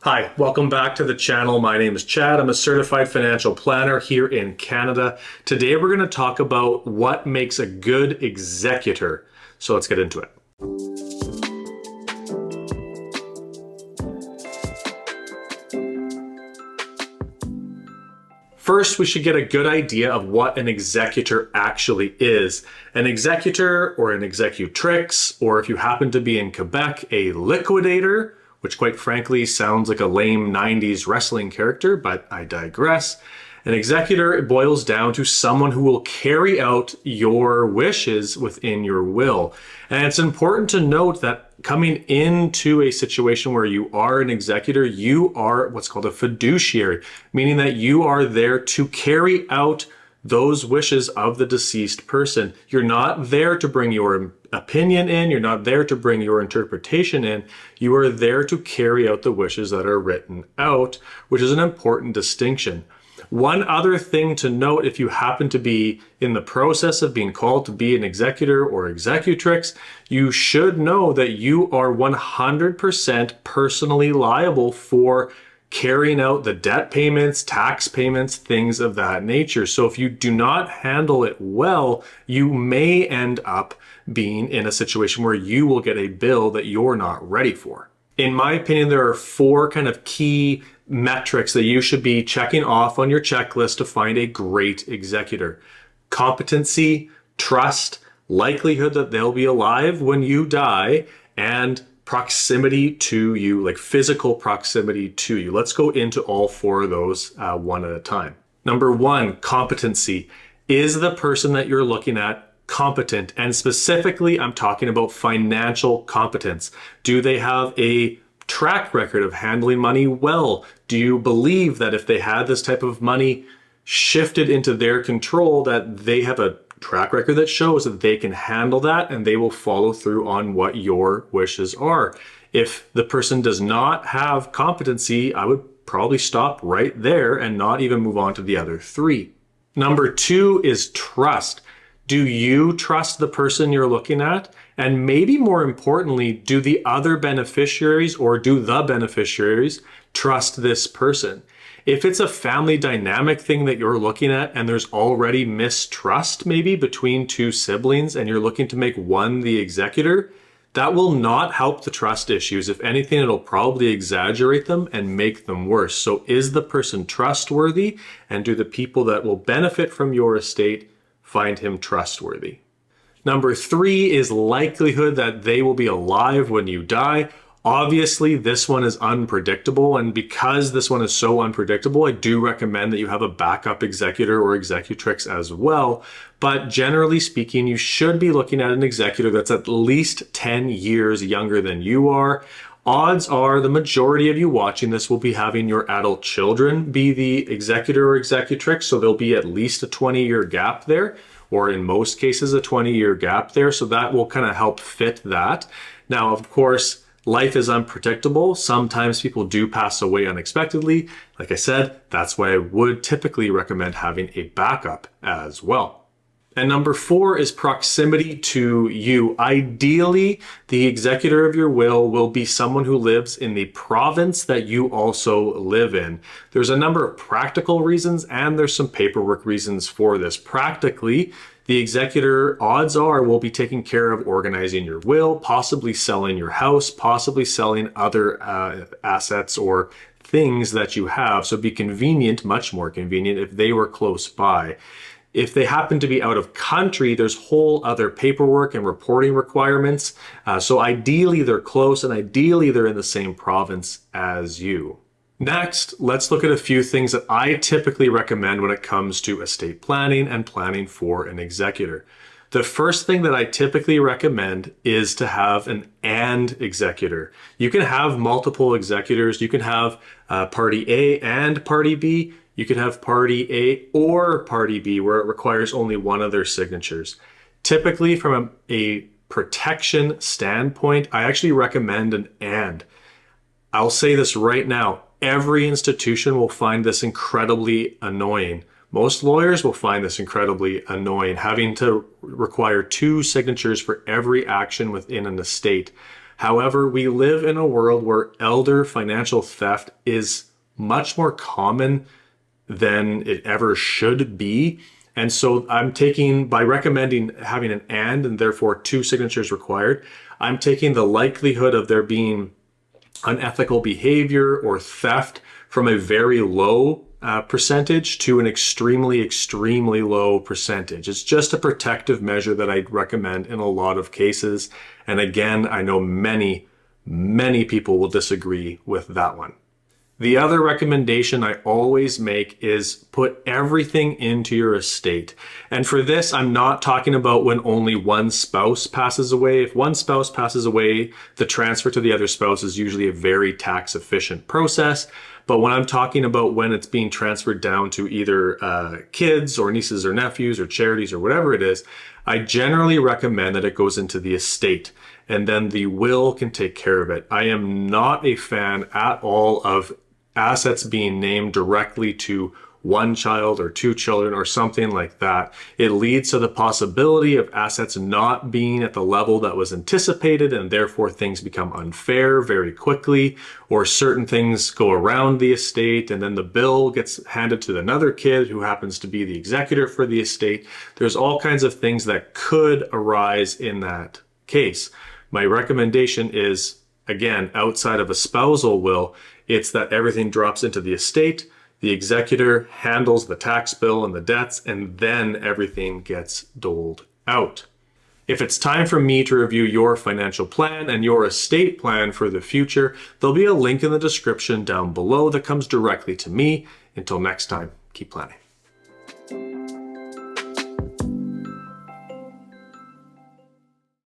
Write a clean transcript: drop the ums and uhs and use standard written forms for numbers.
Hi, welcome back to the channel. My name is Chad. I'm a certified financial planner here in Canada. Today we're going to talk about what makes a good executor. So let's get into it. First, we should get a good idea of what an executor actually is. An executor or an executrix, or if you happen to be in Quebec, a liquidator, which quite frankly sounds like a lame 90s wrestling character, but I digress. An executor, it boils down to someone who will carry out your wishes within your will. And it's important to note that coming into a situation where you are an executor, you are what's called a fiduciary, meaning that you are there to carry out those wishes of the deceased person. You're not there to bring your opinion in. You're not there to bring your interpretation in. You are there to carry out the wishes that are written out, which is an important distinction. One other thing to note, if you happen to be in the process of being called to be an executor or executrix, you should know that you are 100% personally liable for carrying out the debt payments, tax payments, things of that nature. So if you do not handle it well, you may end up being in a situation where you will get a bill that you're not ready for. In my opinion, there are four kind of key metrics that you should be checking off on your checklist to find a great executor. Competency, trust, likelihood that they'll be alive when you die, and proximity to you, like physical proximity to you. Let's go into all four of those one at a time. Number one, competency. Is the person that you're looking at competent? And specifically, I'm talking about financial competence. Do they have a track record of handling money well? Do you believe that if they had this type of money shifted into their control, that they have a track record that shows that they can handle that and they will follow through on what your wishes are? If the person does not have competency, I would probably stop right there and not even move on to the other three. Number two is trust. Do you trust the person you're looking at? And maybe more importantly, do the other beneficiaries or do the beneficiaries trust this person? If it's a family dynamic thing that you're looking at and there's already mistrust maybe between two siblings and you're looking to make one the executor, that will not help the trust issues. If anything, it'll probably exaggerate them and make them worse. So is the person trustworthy? And do the people that will benefit from your estate find him trustworthy? Number three is likelihood that they will be alive when you die. Obviously, this one is unpredictable, and because this one is so unpredictable, I do recommend that you have a backup executor or executrix as well. But generally speaking, you should be looking at an executor that's at least 10 years younger than you are. Odds are the majority of you watching this will be having your adult children be the executor or executrix, so there'll be at least a 20-year gap there, or in most cases a 20-year gap there, so that will kind of help fit that. Now, of course, life is unpredictable. Sometimes people do pass away unexpectedly. Like I said, that's why I would typically recommend having a backup as well. And number four is proximity to you. Ideally, the executor of your will be someone who lives in the province that you also live in. There's a number of practical reasons and there's some paperwork reasons for this. Practically, the executor, odds are, will be taking care of organizing your will, possibly selling your house, possibly selling other assets or things that you have. So it'd be convenient, much more convenient, if they were close by. If they happen to be out of country, there's whole other paperwork and reporting requirements. So ideally they're close and ideally they're in the same province as you. Next, let's look at a few things that I typically recommend when it comes to estate planning and planning for an executor. The first thing that I typically recommend is to have an and executor. You can have multiple executors. You can have party A and party B. You could have party A or party B where it requires only one of their signatures. Typically from a protection standpoint, I actually recommend an and. I'll say this right now, every institution will find this incredibly annoying. Most lawyers will find this incredibly annoying, having to require two signatures for every action within an estate. However, we live in a world where elder financial theft is much more common than it ever should be. And so I'm taking, by recommending having an and therefore two signatures required, I'm taking the likelihood of there being unethical behavior or theft from a very low percentage to an extremely, extremely low percentage. It's just a protective measure that I'd recommend in a lot of cases. And again, I know many, many people will disagree with that one. The other recommendation I always make is put everything into your estate. And for this, I'm not talking about when only one spouse passes away. If one spouse passes away, the transfer to the other spouse is usually a very tax efficient process. But when I'm talking about when it's being transferred down to either kids or nieces or nephews or charities or whatever it is, I generally recommend that it goes into the estate and then the will can take care of it. I am not a fan at all of assets being named directly to one child or two children or something like that. It leads to the possibility of assets not being at the level that was anticipated, and therefore things become unfair very quickly, or certain things go around the estate and then the bill gets handed to another kid who happens to be the executor for the estate. There's all kinds of things that could arise in that case. My recommendation is, again, outside of a spousal will, it's that everything drops into the estate. The executor handles the tax bill and the debts, and then everything gets doled out. If it's time for me to review your financial plan and your estate plan for the future, there'll be a link in the description down below that comes directly to me. Until next time, keep planning.